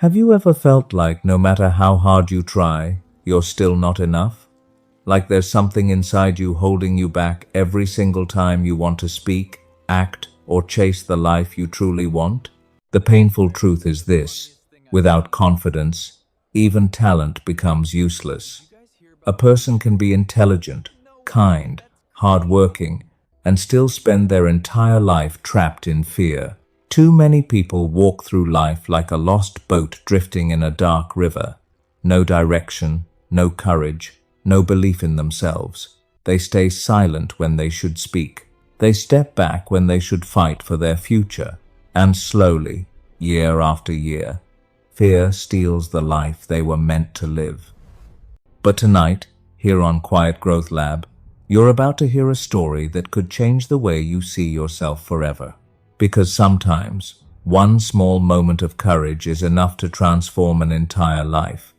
Have you ever felt like no matter how hard you try, you're still not enough? Like there's something inside you holding you back every single time you want to speak, act, or chase the life you truly want? The painful truth is this: without confidence, even talent becomes useless. A person can be intelligent, kind, hardworking, and still spend their entire life trapped in fear. Too many people walk through life like a lost boat drifting in a dark river. No direction, no courage, no belief in themselves. They stay silent when they should speak. They step back when they should fight for their future. And slowly, year after year, fear steals the life they were meant to live. But tonight, here on Quiet Growth Lab, you're about to hear a story that could change the way you see yourself forever. Because sometimes, one small moment of courage is enough to transform an entire life.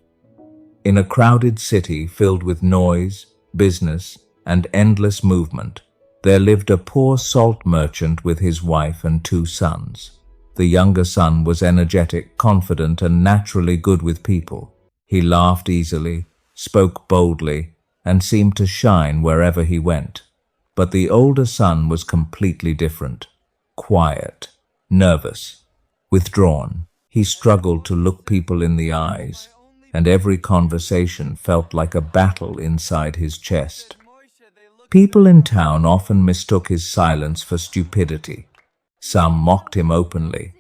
In a crowded city filled with noise, business, and endless movement, there lived a poor salt merchant with his wife and 2 sons. The younger son was energetic, confident, and naturally good with people. He laughed easily, spoke boldly, and seemed to shine wherever he went. But the older son was completely different. Quiet, nervous, withdrawn. He struggled to look people in the eyes, and every conversation felt like a battle inside his chest. People in town often mistook his silence for stupidity. Some mocked him openly.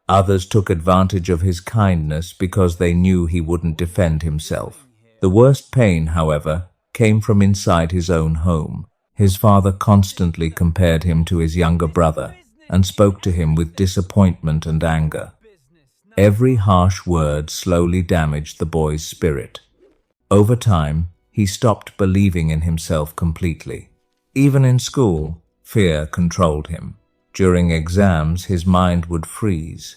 Others took advantage of his kindness because they knew he wouldn't defend himself. The worst pain, however, came from inside his own home. His father constantly compared him to his younger brother and spoke to him with disappointment and anger. Every harsh word slowly damaged the boy's spirit. Over time, he stopped believing in himself completely. Even in school, fear controlled him. During exams, his mind would freeze.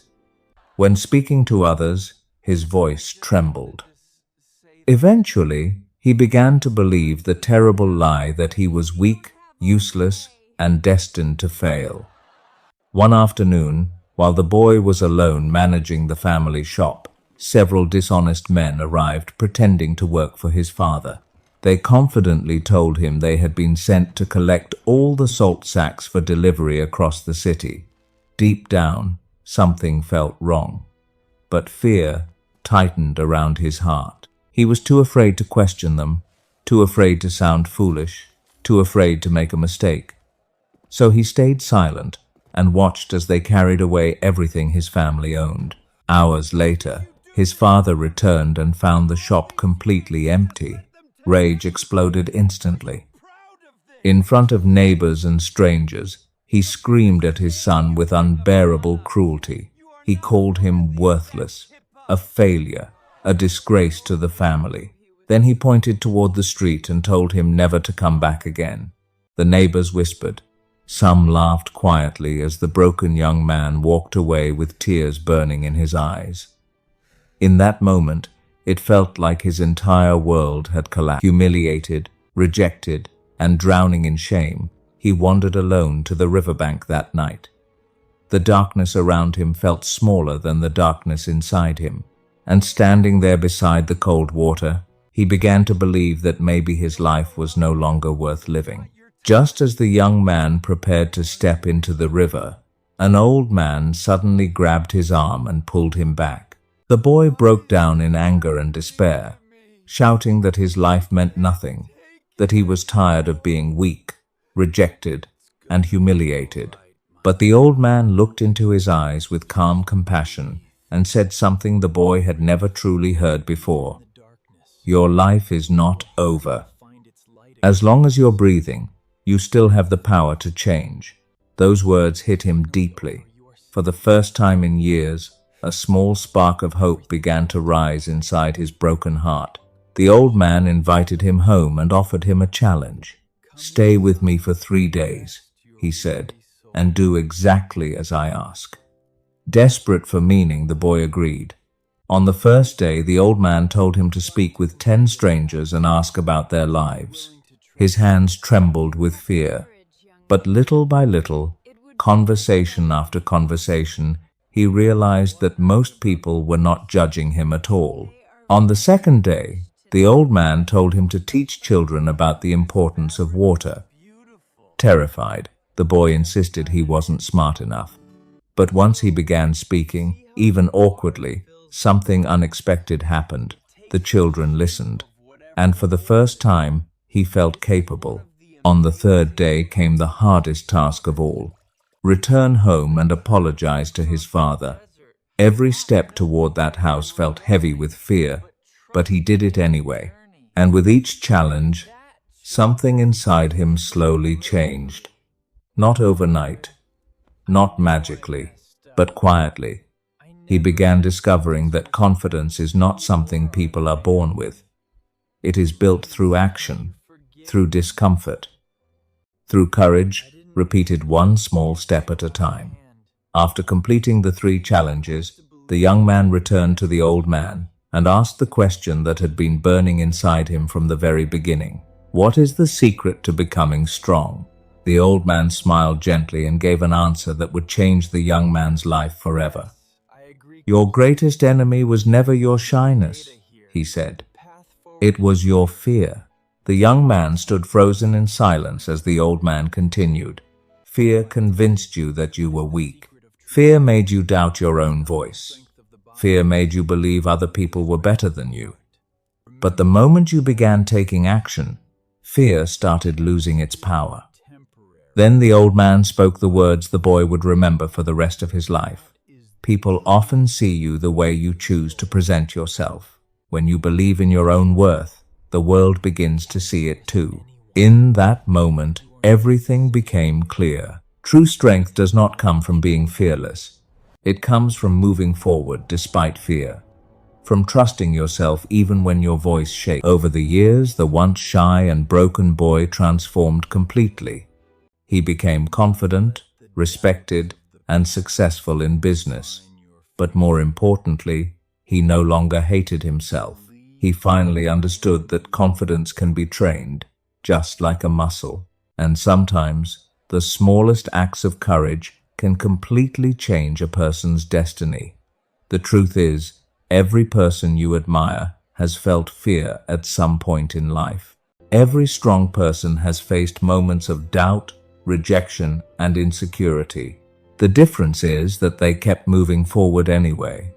When speaking to others, his voice trembled. Eventually, he began to believe the terrible lie that he was weak, useless, and destined to fail. One afternoon, while the boy was alone managing the family shop, several dishonest men arrived pretending to work for his father. They confidently told him they had been sent to collect all the salt sacks for delivery across the city. Deep down, something felt wrong, but fear tightened around his heart. He was too afraid to question them, too afraid to sound foolish, too afraid to make a mistake. So he stayed silent and watched as they carried away everything his family owned. Hours later, his father returned and found the shop completely empty. Rage exploded instantly. In front of neighbors and strangers, he screamed at his son with unbearable cruelty. He called him worthless, a failure, a disgrace to the family. Then he pointed toward the street and told him never to come back again. The neighbors whispered. Some laughed quietly as the broken young man walked away with tears burning in his eyes. In that moment, it felt like his entire world had collapsed. Humiliated, rejected, and drowning in shame, he wandered alone to the riverbank that night. The darkness around him felt smaller than the darkness inside him, and standing there beside the cold water, he began to believe that maybe his life was no longer worth living. Just as the young man prepared to step into the river, an old man suddenly grabbed his arm and pulled him back. The boy broke down in anger and despair, shouting that his life meant nothing, that he was tired of being weak, rejected, and humiliated. But the old man looked into his eyes with calm compassion and said something the boy had never truly heard before. Your life is not over. As long as you're breathing, you still have the power to change. Those words hit him deeply. For the first time in years, a small spark of hope began to rise inside his broken heart. The old man invited him home and offered him a challenge. Stay with me for 3 days, he said, and do exactly as I ask. Desperate for meaning, the boy agreed. On the first day, the old man told him to speak with 10 strangers and ask about their lives. His hands trembled with fear, but little by little, conversation after conversation, he realized that most people were not judging him at all. On the second day, the old man told him to teach children about the importance of water. Terrified, the boy insisted he wasn't smart enough. But once he began speaking, even awkwardly, something unexpected happened. The children listened, and for the first time, he felt capable. On the third day came the hardest task of all: return home and apologize to his father. Every step toward that house felt heavy with fear, but he did it anyway. And with each challenge, something inside him slowly changed. Not overnight, not magically, but quietly. He began discovering that confidence is not something people are born with. It is built through action, through discomfort, through courage, repeated one small step at a time. After completing the 3 challenges, the young man returned to the old man and asked the question that had been burning inside him from the very beginning. What is the secret to becoming strong? The old man smiled gently and gave an answer that would change the young man's life forever. Your greatest enemy was never your shyness, he said. It was your fear. The young man stood frozen in silence as the old man continued. Fear convinced you that you were weak. Fear made you doubt your own voice. Fear made you believe other people were better than you. But the moment you began taking action, fear started losing its power. Then the old man spoke the words the boy would remember for the rest of his life. People often see you the way you choose to present yourself. When you believe in your own worth, the world begins to see it too. In that moment, everything became clear. True strength does not come from being fearless. It comes from moving forward despite fear, from trusting yourself even when your voice shakes. Over the years, the once shy and broken boy transformed completely. He became confident, respected, and successful in business. But more importantly, he no longer hated himself. He finally understood that confidence can be trained, just like a muscle. And sometimes, the smallest acts of courage can completely change a person's destiny. The truth is, every person you admire has felt fear at some point in life. Every strong person has faced moments of doubt, rejection, and insecurity. The difference is that they kept moving forward anyway.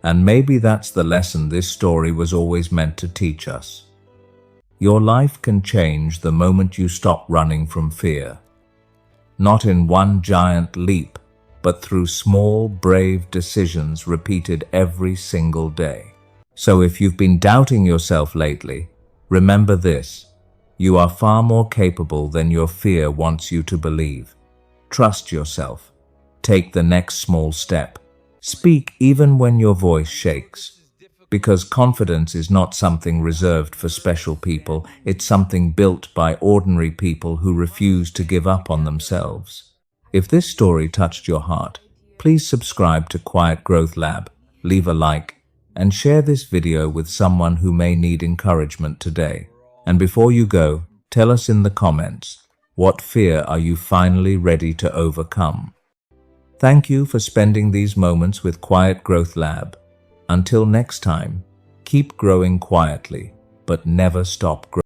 And maybe that's the lesson this story was always meant to teach us. Your life can change the moment you stop running from fear. Not in one giant leap, but through small, brave decisions repeated every single day. So if you've been doubting yourself lately, remember this: you are far more capable than your fear wants you to believe. Trust yourself. Take the next small step. Speak even when your voice shakes. Because confidence is not something reserved for special people, it's something built by ordinary people who refuse to give up on themselves. If this story touched your heart, please subscribe to Quiet Growth Lab, leave a like, and share this video with someone who may need encouragement today. And before you go, tell us in the comments, what fear are you finally ready to overcome? Thank you for spending these moments with Quiet Growth Lab. Until next time, keep growing quietly, but never stop growing.